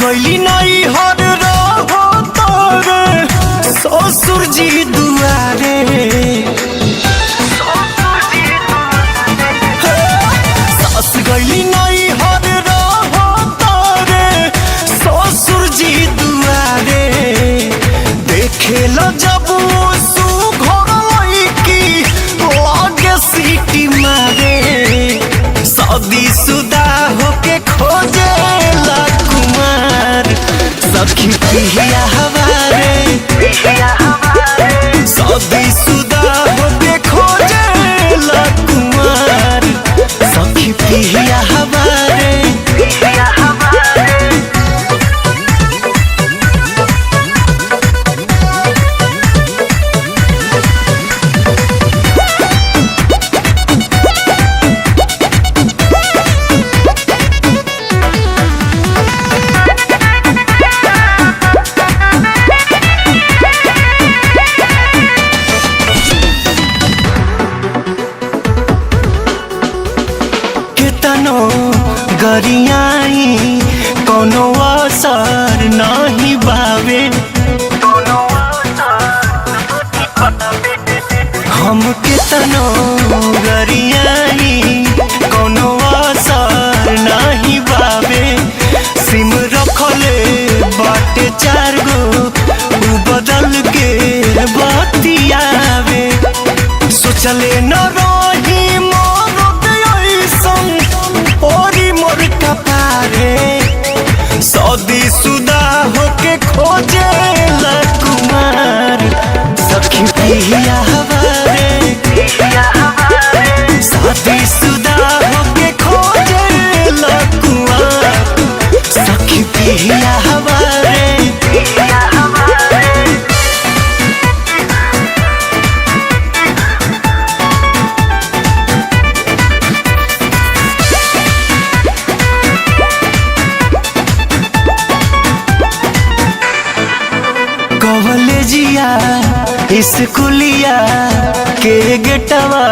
गईली नहीं हर रहो तोरे ससुर जी दुआरे सास गईली नहीं हर रहो तोरे ससुर जी दुआरे देखे लो जब सुघर लईकी लागे सीटी मारे शादी शुदा होके खोजे सखी पिया हमारे शादी शुदा होके खोजे कुमार सखी पिया हमारे गरियाई कोनो असर नहीं बावे हम कितनो गरियाई कोनो असर नहीं बावे सिम रखले बाटे 4 गो बदल के बतियावे सोचले न रही शादी शुदा होके खोजे कुमार सखी पिया हमारे शादी शुदा होके खोजे कुमार सखी पिया हमारे कॉलेजिया स्कूलिया के गेटवा